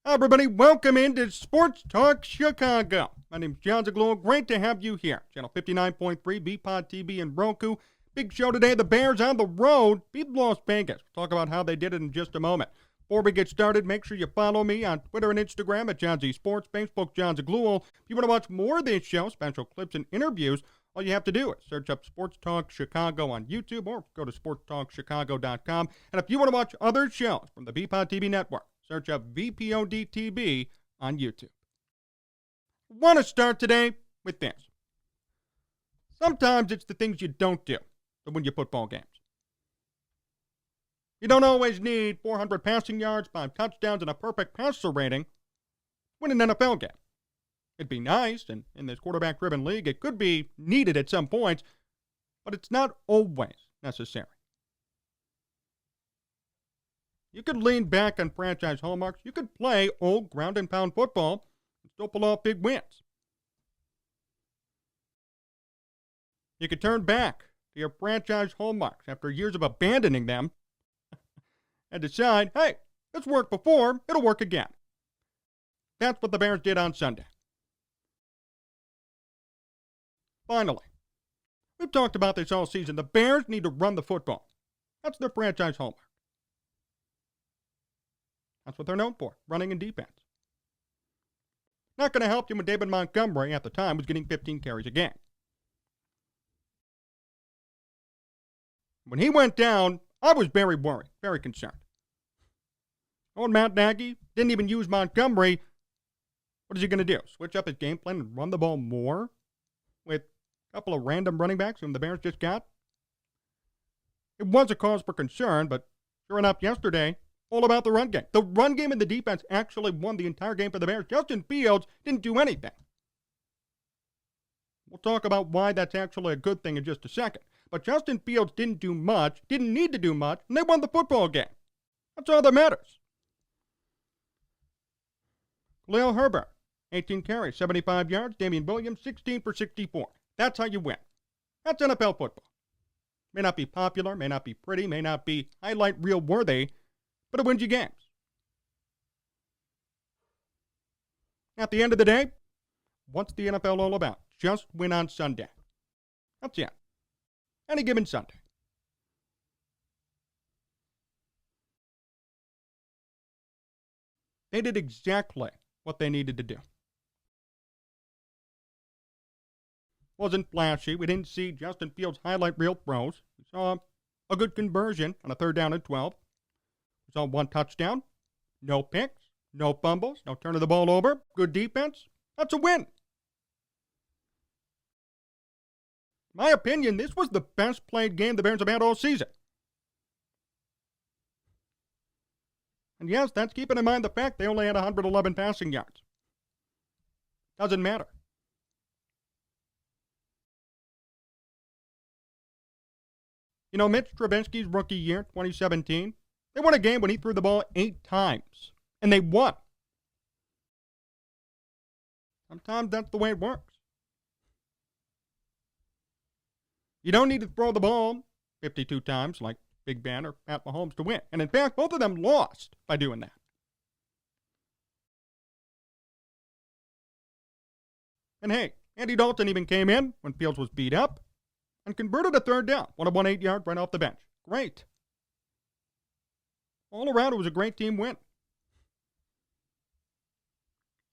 Hi, everybody. Welcome into Sports Talk Chicago. My name's Jon Zaghloul. Great to have you here. Channel 59.3, BPOD TV, and Roku. Big show today. The Bears on the road beat Las Vegas. We'll talk about how they did it in just a moment. Before we get started, make sure you follow me on Twitter and Instagram at Jon Z Sports, Facebook Jon Zaghloul. If you want to watch more of this show, special clips and interviews, all you have to do is search up Sports Talk Chicago on YouTube or go to sportstalkchicago.com. And if you want to watch other shows from the BPOD TV network, search up VPOD TV on YouTube. I want to start today with this. Sometimes it's the things you don't do that win you football games. You don't always need 400 passing yards, 5 touchdowns, and a perfect passer rating to win an NFL game. It'd be nice, and in this quarterback-driven league, it could be needed at some points, but it's not always necessary. You could lean back on franchise hallmarks. You could play old ground-and-pound football and still pull off big wins. You could turn back to your franchise hallmarks after years of abandoning them and decide, hey, this worked before, it'll work again. That's what the Bears did on Sunday. Finally, we've talked about this all season. The Bears need to run the football. That's their franchise hallmark. That's what they're known for, running and defense. Not going to help you when David Montgomery, at the time, was getting 15 carries a game. When he went down, I was very worried, very concerned. Oh, and Matt Nagy didn't even use Montgomery. What is he going to do? Switch up his game plan and run the ball more with a couple of random running backs whom the Bears just got? It was a cause for concern, but sure enough, yesterday, all about the run game. The run game and the defense actually won the entire game for the Bears. Justin Fields didn't do anything. We'll talk about why that's actually a good thing in just a second. But Justin Fields didn't do much, didn't need to do much, and they won the football game. That's all that matters. Khalil Herbert, 18 carries, 75 yards. Damian Williams, 16 for 64. That's how you win. That's NFL football. May not be popular, may not be pretty, may not be highlight reel worthy, but it wins you games. At the end of the day, what's the NFL all about? Just win on Sunday. That's it. Any given Sunday. They did exactly what they needed to do. Wasn't flashy. We didn't see Justin Fields' highlight reel throws. We saw a good conversion on a 3rd down and 12. We saw 1 touchdown, no picks, no fumbles, no turning the ball over, good defense. That's a win. In my opinion, this was the best played game the Bears have had all season. And yes, that's keeping in mind the fact they only had 111 passing yards. Doesn't matter. You know, Mitch Trubisky's rookie year, 2017, they won a game when he threw the ball 8 times, and they won. Sometimes that's the way it works. You don't need to throw the ball 52 times like Big Ben or Pat Mahomes to win. And in fact, both of them lost by doing that. And hey, Andy Dalton even came in when Fields was beat up and converted a 3rd down. One of 1 8-yard right off the bench. Great. All around, it was a great team win.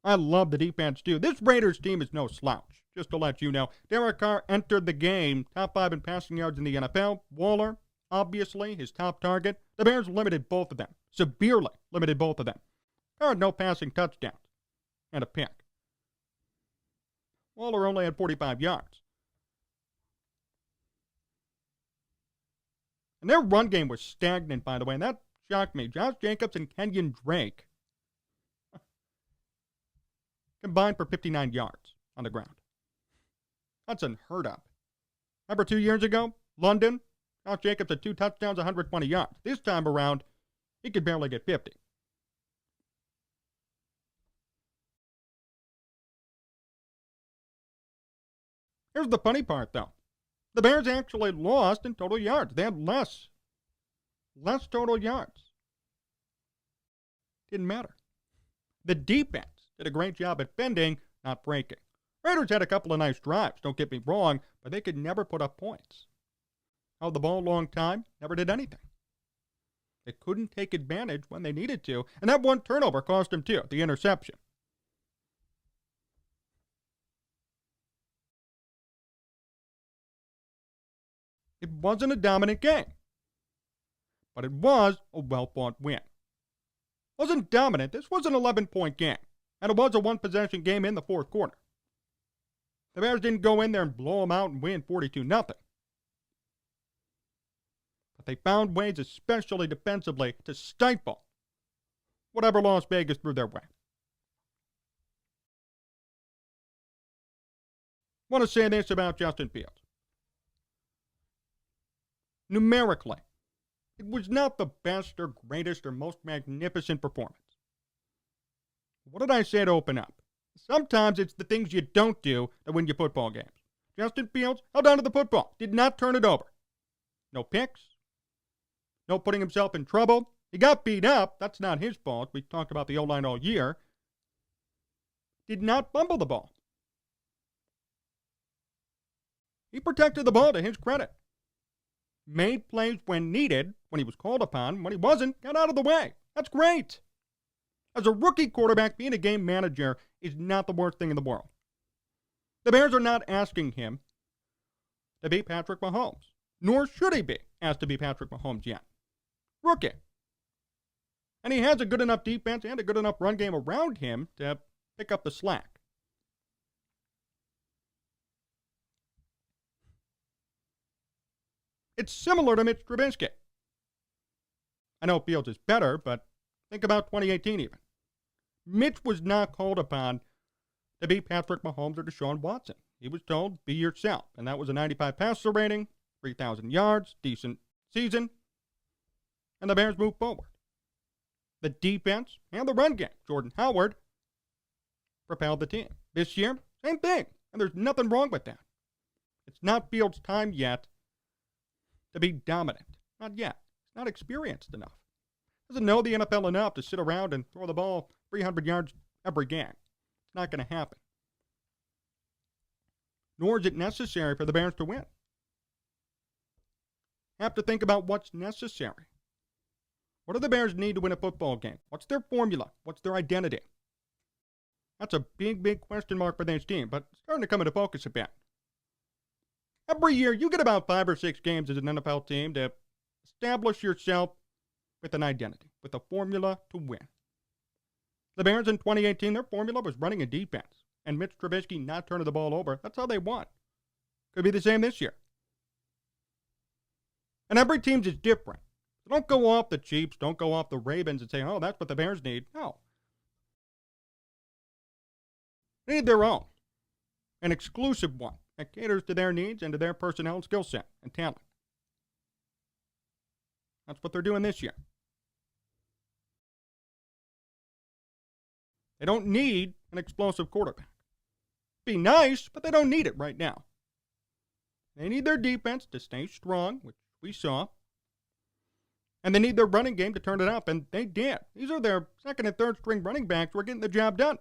I love the defense, too. This Raiders team is no slouch. Just to let you know, Derek Carr entered the game top 5 in passing yards in the NFL. Waller, obviously, his top target. The Bears limited both of them. Severely limited both of them. Carr had no passing touchdowns and a pick. Waller only had 45 yards. And their run game was stagnant, by the way, and that shocked me. Josh Jacobs and Kenyon Drake combined for 59 yards on the ground. That's unheard of. Remember 2 years ago, London, Josh Jacobs had 2 touchdowns, 120 yards. This time around, he could barely get 50. Here's the funny part, though. The Bears actually lost in total yards. They had less total yards. Didn't matter. The defense did a great job at bending, not breaking. Raiders had a couple of nice drives, don't get me wrong, but they could never put up points. Held the ball a long time, never did anything. They couldn't take advantage when they needed to, and that one turnover cost them too, the interception. It wasn't a dominant game, but it was a well-fought win. It wasn't dominant. This was an 11-point game, and it was a one-possession game in the fourth quarter. The Bears didn't go in there and blow them out and win 42-0. But they found ways, especially defensively, to stifle whatever Las Vegas threw their way. I want to say this about Justin Fields. Numerically, it was not the best or greatest or most magnificent performance. What did I say to open up? Sometimes it's the things you don't do that win you football games. Justin Fields held on to the football, did not turn it over. No picks, no putting himself in trouble. He got beat up. That's not his fault. We talked about the O-line all year. Did not fumble the ball. He protected the ball to his credit. Made plays when needed, when he was called upon. When he wasn't, got out of the way. That's great. As a rookie quarterback, being a game manager is not the worst thing in the world. The Bears are not asking him to be Patrick Mahomes, nor should he be asked to be Patrick Mahomes yet. Rookie. And he has a good enough defense and a good enough run game around him to pick up the slack. It's similar to Mitch Trubisky. I know Fields is better, but think about 2018 even. Mitch was not called upon to be Patrick Mahomes or Deshaun Watson. He was told, be yourself. And that was a 95 passer rating, 3,000 yards, decent season. And the Bears moved forward. The defense and the run game, Jordan Howard, propelled the team. This year, same thing. And there's nothing wrong with that. It's not Fields' time yet to be dominant. Not yet. He's not experienced enough. Doesn't know the NFL enough to sit around and throw the ball 300 yards every game. It's not going to happen. Nor is it necessary for the Bears to win. Have to think about what's necessary. What do the Bears need to win a football game? What's their formula? What's their identity? That's a big, big question mark for this team, but it's starting to come into focus a bit. Every year, you get about 5 or 6 games as an NFL team to establish yourself with an identity, with a formula to win. The Bears in 2018, their formula was running a defense, and Mitch Trubisky not turning the ball over. That's how they won. Could be the same this year. And every team's is different. So don't go off the Chiefs, don't go off the Ravens and say, oh, that's what the Bears need. No. They need their own. An exclusive one that caters to their needs and to their personnel and skill set and talent. That's what they're doing this year. They don't need an explosive quarterback. Be nice, but they don't need it right now. They need their defense to stay strong, which we saw. And they need their running game to turn it up, and they did. These are their second and third string running backs who are getting the job done.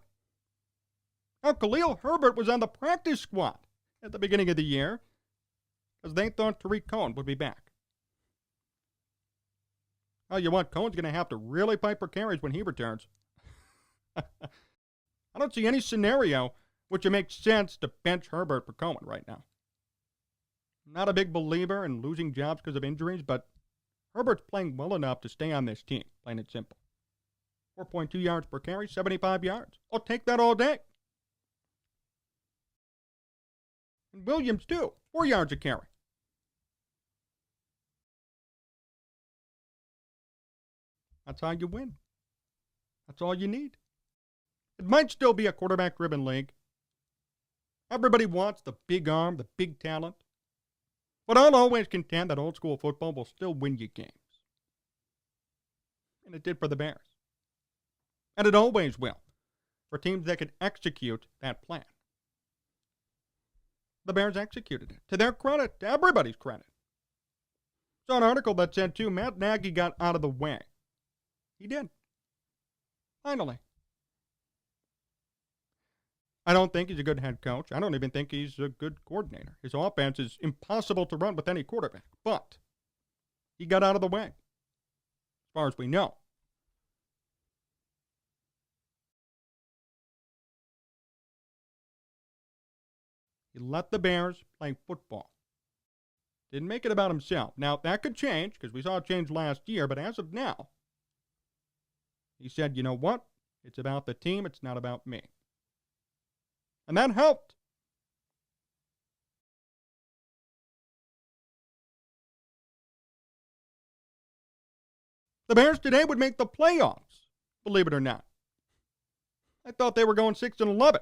Now, Khalil Herbert was on the practice squad at the beginning of the year because they thought Tariq Cohen would be back. Oh, you what? Cohen's going to have to really fight for carries when he returns. I don't see any scenario which it makes sense to bench Herbert for Cohen right now. I'm not a big believer in losing jobs because of injuries, but Herbert's playing well enough to stay on this team, plain and simple. 4.2 yards per carry, 75 yards. I'll take that all day. And Williams, too, 4 yards a carry. That's how you win. That's all you need. It might still be a quarterback-driven league. Everybody wants the big arm, the big talent. But I'll always contend that old-school football will still win you games. And it did for the Bears. And it always will for teams that can execute that plan. The Bears executed it. To their credit, to everybody's credit. Saw an article that said, too, Matt Nagy got out of the way. He did. Finally. I don't think he's a good head coach. I don't even think he's a good coordinator. His offense is impossible to run with any quarterback. But he got out of the way, as far as we know. He let the Bears play football. Didn't make it about himself. Now, that could change, because we saw it change last year, but as of now, he said, you know what? It's about the team. It's not about me. And that helped. The Bears today would make the playoffs, believe it or not. I thought they were going 6-11.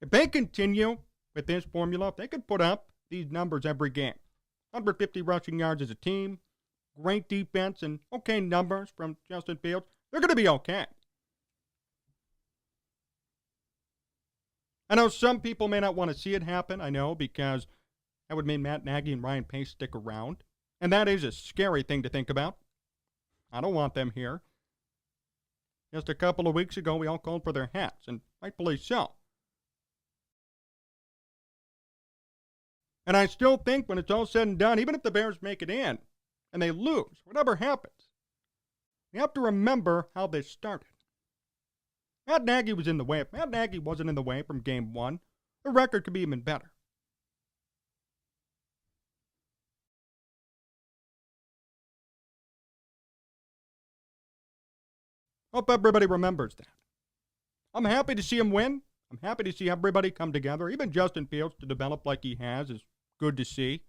If they continue with this formula, if they could put up these numbers every game, 150 rushing yards as a team, great defense, and okay numbers from Justin Fields, they're going to be okay. I know some people may not want to see it happen, I know, because that would mean Matt Nagy and Ryan Pace stick around. And that is a scary thing to think about. I don't want them here. Just a couple of weeks ago, we all called for their hats, and rightfully so. And I still think when it's all said and done, even if the Bears make it in and they lose, whatever happens, we have to remember how this started. Matt Nagy was in the way. If Matt Nagy wasn't in the way from game one, the record could be even better. Hope everybody remembers that. I'm happy to see him win. I'm happy to see everybody come together. Even Justin Fields to develop like he has is good to see.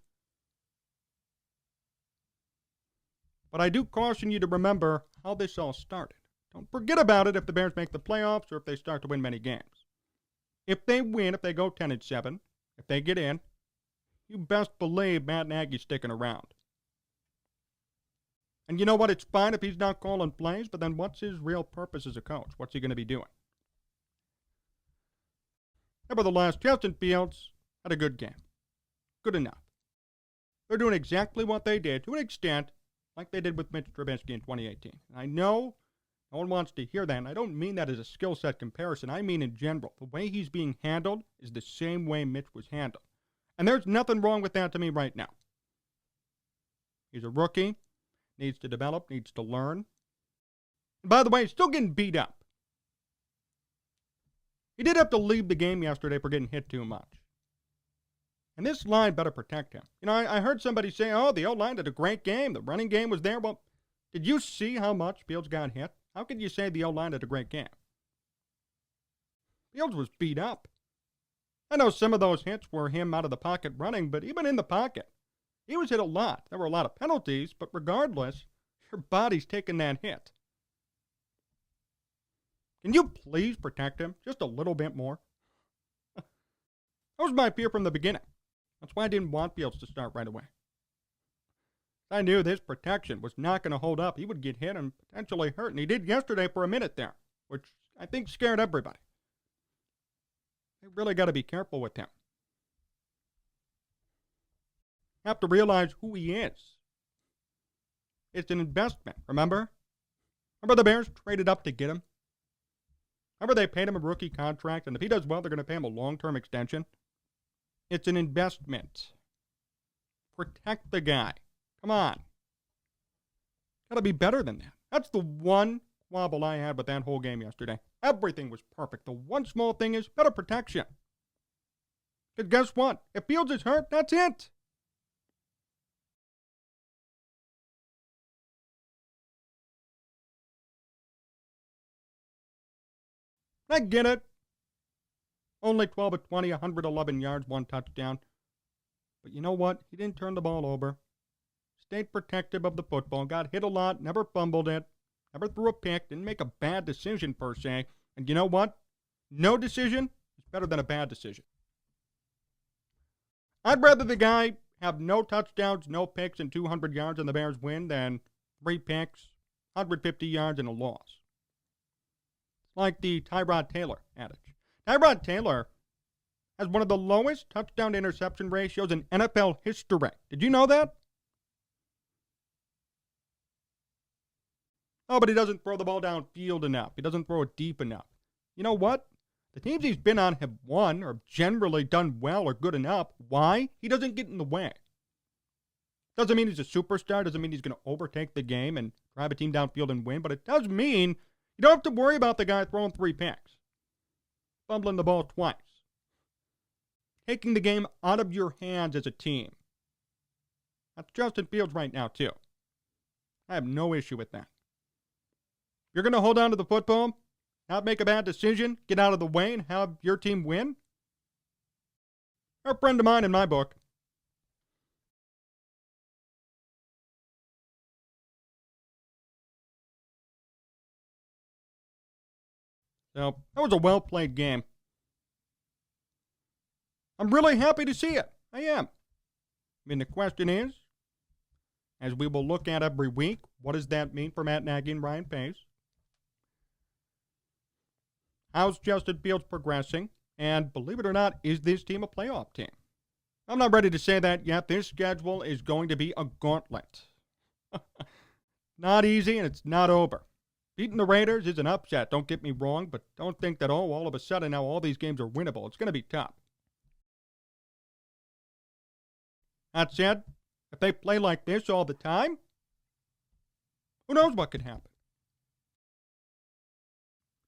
But I do caution you to remember how this all started. Don't forget about it if the Bears make the playoffs or if they start to win many games. If they win, if they go 10-7, if they get in, you best believe Matt Nagy's sticking around. And you know what? It's fine if he's not calling plays, but then what's his real purpose as a coach? What's he going to be doing? Nevertheless, Justin Fields had a good game. Good enough. They're doing exactly what they did, to an extent, like they did with Mitch Trubisky in 2018. And I know no one wants to hear that, and I don't mean that as a skill set comparison. I mean in general. The way he's being handled is the same way Mitch was handled. And there's nothing wrong with that to me right now. He's a rookie, needs to develop, needs to learn. And by the way, he's still getting beat up. He did have to leave the game yesterday for getting hit too much. And this line better protect him. You know, I heard somebody say, oh, the O-line did a great game. The running game was there. Well, did you see how much Fields got hit? How could you say the O-line did a great game? Fields was beat up. I know some of those hits were him out of the pocket running, but even in the pocket, he was hit a lot. There were a lot of penalties, but regardless, your body's taking that hit. Can you please protect him just a little bit more? That was my fear from the beginning. That's why I didn't want Fields to start right away. I knew this protection was not going to hold up. He would get hit and potentially hurt, and he did yesterday for a minute there, which I think scared everybody. They really got to be careful with him. Have to realize who he is. It's an investment, remember? Remember the Bears traded up to get him? Remember they paid him a rookie contract, and if he does well, they're going to pay him a long-term extension? It's an investment. Protect the guy. Come on. Got to be better than that. That's the one wobble I had with that whole game yesterday. Everything was perfect. The one small thing is better protection. Because guess what? If Fields is hurt, that's it. I get it. Only 12 of 20, 111 yards, 1 touchdown. But you know what? He didn't turn the ball over. Stayed protective of the football. Got hit a lot. Never fumbled it. Never threw a pick. Didn't make a bad decision per se. And you know what? No decision is better than a bad decision. I'd rather the guy have no touchdowns, no picks, and 200 yards and the Bears win than 3 picks, 150 yards, and a loss. Like the Tyrod Taylor adage. Tyrod Taylor has one of the lowest touchdown to interception ratios in NFL history. Did you know that? Oh, but he doesn't throw the ball downfield enough. He doesn't throw it deep enough. You know what? The teams he's been on have won or generally done well or good enough. Why? He doesn't get in the way. Doesn't mean he's a superstar. Doesn't mean he's going to overtake the game and drive a team downfield and win. But it does mean you don't have to worry about the guy throwing 3 picks, fumbling the ball twice, taking the game out of your hands as a team. That's Justin Fields right now, too. I have no issue with that. You're going to hold on to the football, not make a bad decision, get out of the way, and have your team win? You're a friend of mine in my book. So, that was a well-played game. I'm really happy to see it. I am. I mean, the question is, as we will look at every week, what does that mean for Matt Nagy and Ryan Pace? How's Justin Fields progressing? And believe it or not, is this team a playoff team? I'm not ready to say that yet. This schedule is going to be a gauntlet. Not easy, and it's not over. Beating the Raiders is an upset, don't get me wrong, but don't think that, all of a sudden now all these games are winnable. It's going to be tough. That said, if they play like this all the time, who knows what could happen?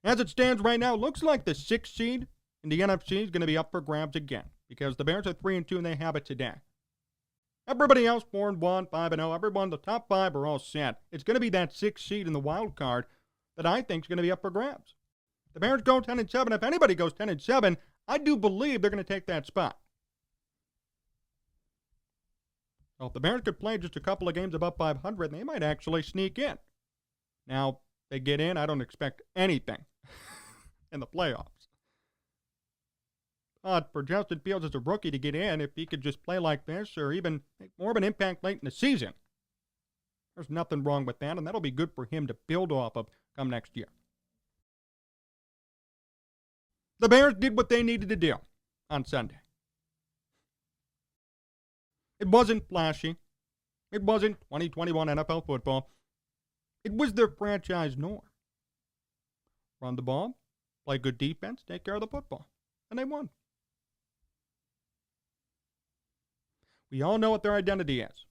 As it stands right now, it looks like the 6th seed in the NFC is going to be up for grabs again because the Bears are 3-2 and they have it today. Everybody else 4-1, 5-0, everyone, the top 5 are all set. It's going to be that 6th seed in the wild card that I think is going to be up for grabs. The Bears go 10-7. If anybody goes 10-7, I do believe they're going to take that spot. Well, if the Bears could play just a couple of games above 500, they might actually sneak in. Now, they get in, I don't expect anything in the playoffs. But for Justin Fields as a rookie to get in, if he could just play like this or even make more of an impact late in the season, there's nothing wrong with that, and that'll be good for him to build off of come next year. The Bears did what they needed to do on Sunday. It wasn't flashy. It wasn't 2021 NFL football. It was their franchise norm. Run the ball, play good defense, take care of the football. And they won. We all know what their identity is.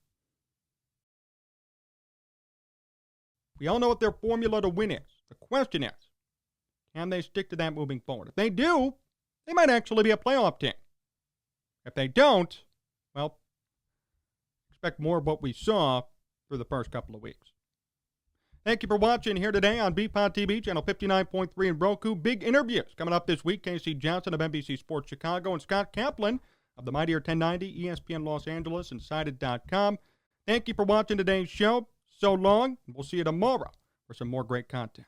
We all know what their formula to win is. The question is, can they stick to that moving forward? If they do, they might actually be a playoff team. If they don't, well, expect more of what we saw through the first couple of weeks. Thank you for watching here today on BPOD TV, channel 59.3 in Roku. Big interviews coming up this week. Casey Johnson of NBC Sports Chicago and Scott Kaplan of the Mightier 1090, ESPN Los Angeles, and Sided.com. Thank you for watching today's show. So long, and we'll see you tomorrow for some more great content.